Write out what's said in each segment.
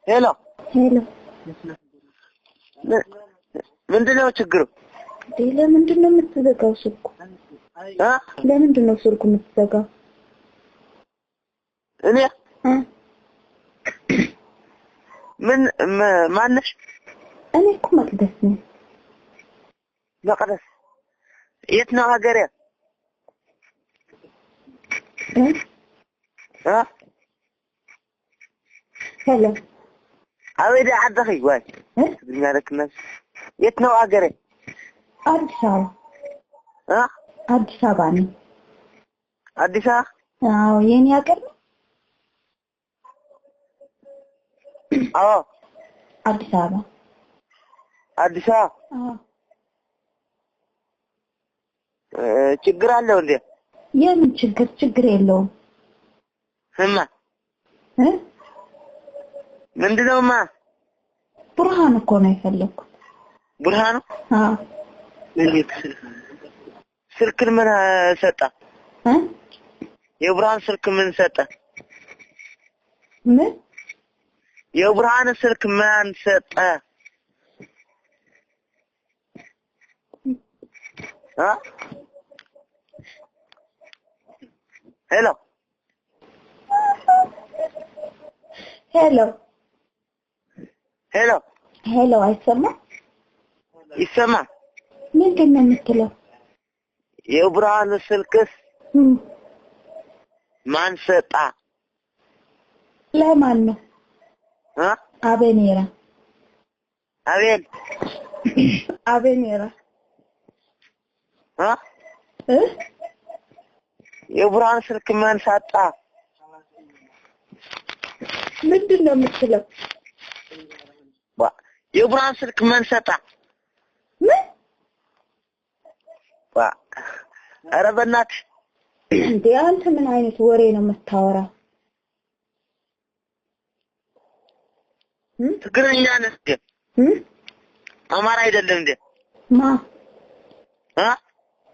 هلا ምንድነው ችግሩ? ለምንድነው የምትዘጋው ስልኩ? ለምንድነው ስልኩ የምትዘጋው? እኔ ምን ማነሽ? እኔ እኮ መቅደስ ነኝ። መቅደስ የት ነው ሀገሬ? ሄሎ አቤት አደኺ ወይ ትግኛለክነስ የት ነው ሀገሬ? አዲስ አበባ አዲስ አበባ ነኝ። አዲስ አበባ? አዎ የኔ ሀገር ነው። አዎ አዲስ አበባ አዲስ አበባ። ችግር አለው እንዴ? የምን ችግር የለውም። ስማ ምንድነውማ? ብርሃን እኮ ነው የፈለኩት። ብርሃኑ? አዎ ስልክ ምን ሰጣ? የብርሃን ስልክ ምን ሰጣ? ምን? የብርሃን ስልክ ማን ሰጣ? ሄሎ ሄሎ ሄሎ ሄሎ አይሰማም? ይሰማል። ምንድነው የምትለው? የብርሃን ስልክስ ማን ሰጣ? ለማን ነው? አቤኔራ አቤኔራ የብርሃን ስልክ ማን ሰጣ? ምንድነው የምትለው? የብርሃን ስልክ ማን ሰጣ? ምን? ኧረ በእናትህ እንዴ አንተ ምን አይነት ወሬ ነው የምታወራው? ትግርኛ ነህ እንዴ? አማራ አይደለም እንዴ? ማ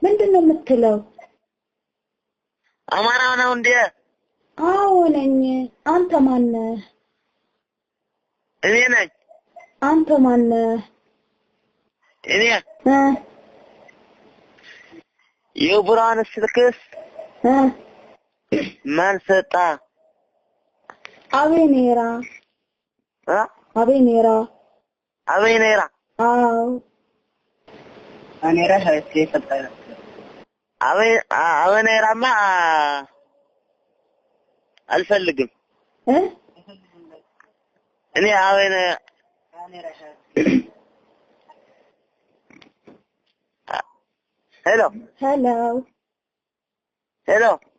ምንድነው የምትለው? አማራ ነው እንዴ? አዎ ነኝ። አንተ ማን ነህ? እኔ ነኝ። አንተ ማን ነህ? እኔ የብርሃን ስልክስ ማን ሰጣ? አቤኔራ አቤኔራ አዎ አኔራ ሀይሴ ሰጣ። አቤኔራማ አልፈልግም። እኔ ሄሎ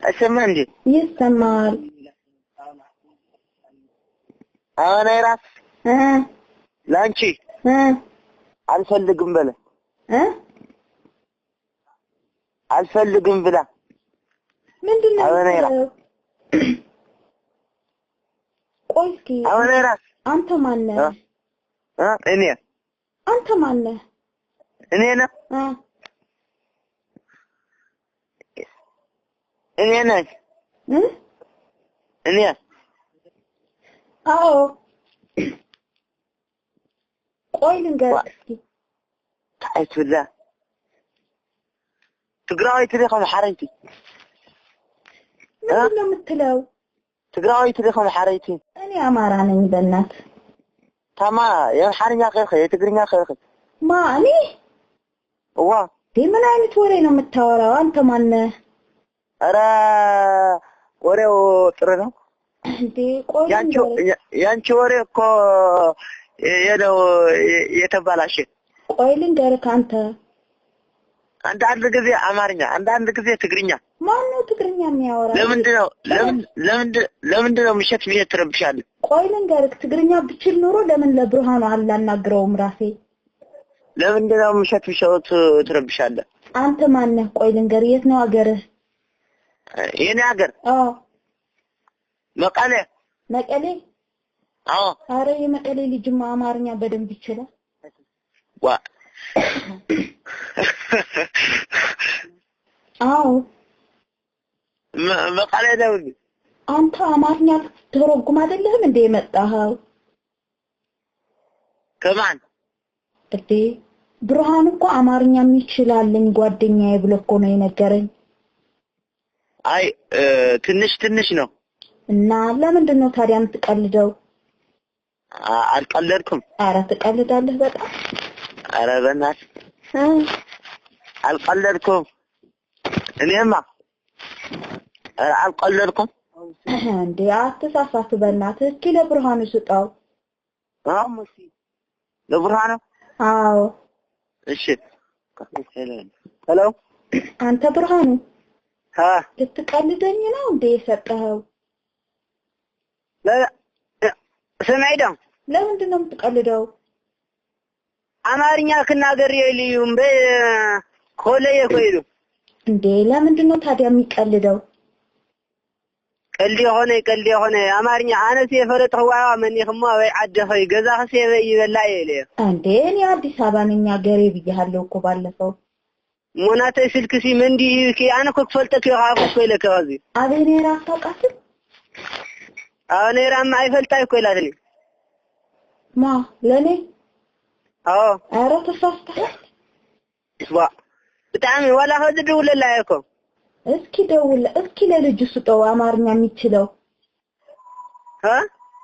አይሰማም እንዴ? ይሰማል። አቤኔራስ ላንቺ አልፈልግም በለ አልፈልግም ብላ ምንድነው? አቤኔራ ቆይ እስኪ አቤኔራስ አንተ ማን ነህ? እኔ አንተ ማን ነህ? እኔ ነኝ። እኔ ነኝ። እኔ አዎ ቆይ ልንገርህ እስኪ ታይቱላ ትግራዋይት ዲኹም ሓረይቲ? ምንድነው የምትለው? ትግራዋይት ዲኹም ሓረይቲ? እኔ አማራ ነኝ። በእናት ታማ የአማርኛ ከርኸ የትግርኛ ከርኸ? ማ እኔ? ዋ ምን አይነት ወሬ ነው የምታወራው? አንተ ማን ነህ? ኧረ ወሬው ጥሩ ነው እንዴ? ቆይ ያንቺ ወሬ እኮ የለው የተባላሽ። ቆይ ልንገርህ አንዳንድ ጊዜ አማርኛ አንዳንድ ጊዜ ትግርኛ። ማን ነው ትግርኛ የሚያወራ? ለምንድነው ምሽት ብዬ ትረብሻለህ? ቆይ ልንገርህ ትግርኛ ብችል ኖሮ ለምን ለብርሃኑ አላናግረውም ራሴ? ለምንድነው ምሽት ብቻው ትረብሻለህ? አንተ ማን ነህ? ቆይ ልንገርህ የት ነው ሀገርህ? የኔ ሀገር? አዎ መቀሌ። አዎ ኧረ የመቀሌ ልጅማ አማርኛ በደንብ ይችላል። ዋ አዎ መቀሌ ነው። አንተ አማርኛ ተረጉም አይደለም እንዴ የመጣኸው? ከማን እቴ ብርሃን እኮ አማርኛ የሚችላልኝ ጓደኛዬ ብሎ እኮ ነው የነገረኝ። አይ ትንሽ ነው። እና ለምንድን ነው ታዲያ የምትቀልደው? አልቀለድኩም። ኧረ ትቀልዳለህ በጣም። ኧረ በእናትህ አልቀለድኩም። እኔማ አልቀለድኩም። እንዴ አትሳሳት በእናትህ። እስኪ ለብርሃኑ ስጠው። ለብርሃኑ? አዎ እሺ። ሄሎ አንተ ብርሃኑ ልትቀልደኝ ነው እንዴ የሰጠኸው? ስማይዳ ለምንድን ነው የምትቀልደው? አማርኛ ክናገር የልዩም በኮለየ ኮይሉ እንዴ ለምንድን ነው ታዲያ የሚቀልደው? ቀልድ የሆነ አማርኛ አነስ የፈረጥዋ ማንይክማ ወይ አደኸይ ገዛኸስ ይበላ የለ እንዴ እኔ አዲስ አበባ ነኝ አገሬ ብያለሁ እኮ ባለፈው። ሞናተ ስልክሲ ምንዲ ኪ አነ እኮ ክፈልጠክ ይኻፍ ኮይለከ እዚ አቤኔራ አታውቃትም? አቤኔራማ አይፈልጣይ ኮይላትኒ ማ ለኔ? አዎ ኧረ ተሳስተሃል። በጣም ወላ ሆድ ደውለላህ እኮ እስኪ ደውል እስኪ ለልጁ ስጠው አማርኛ የሚችለው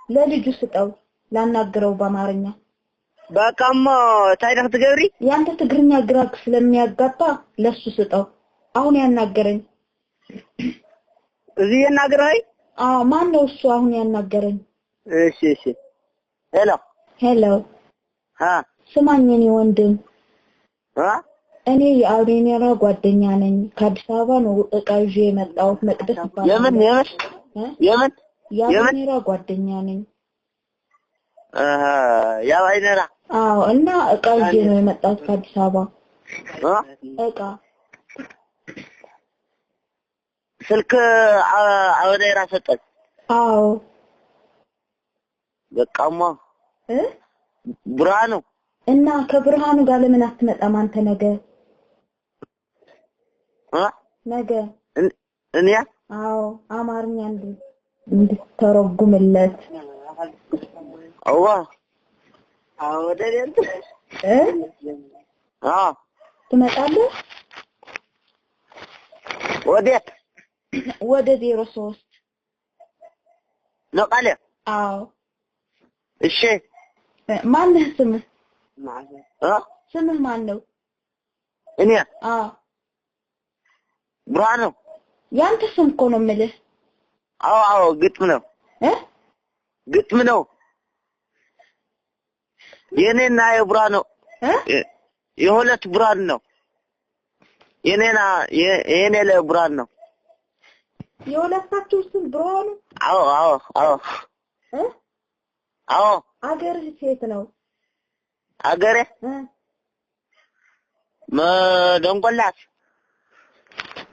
ለልጁ ስጠው ላናግረው በአማርኛ። በቃማ ታይደህ ትገብሪ ያንተ ትግርኛ ግራክ ስለሚያጋባ ለሱ ስጠው። አሁን ያናገረኝ እዚህ ያናገረኝ? አዎ ማን ነው እሱ አሁን ያናገረኝ? እሺ ሄሎ ስማኝ የኔ ወንድም እኔ የአቤኔራ ጓደኛ ነኝ። ከአዲስ አበባ ነው ዕቃ ይዤ የመጣሁት። መቅደስ ይባላል። የምን የአቤኔራ ጓደኛ ነኝ። የአቤኔራ? አዎ እና ዕቃ ይዤ ነው የመጣሁት ከአዲስ አበባ። ዕቃ ስልክ አቤኔራ ሰጠኝ? አዎ በቃማ ብርሃኑ እና ከብርሃኑ ጋር ለምን አትመጣም አንተ ነገ? ነገ እኔ? አዎ አማርኛ እንድትተረጉምለት። አዎ ደረንት ትመጣለህ? ወዴት? ወደ 03 መቀሌ? አዎ እሺ። ማነህ ስምህ? ስምህ ማን ነው? እኔ? አዎ ብርሃኑ። ያንተ ስም እኮ ነው የምልህ። አዎ ግጥም ነው። ግጥም ነው። የኔና የብርሃኑ የሁለት ብርሃን ነው። የኔ ለብርሃን ነው። የሁለታችሁ ስም ብርሃኑ? አዎ አገርህ ሴት ነው? አገሬ? ደንቆላት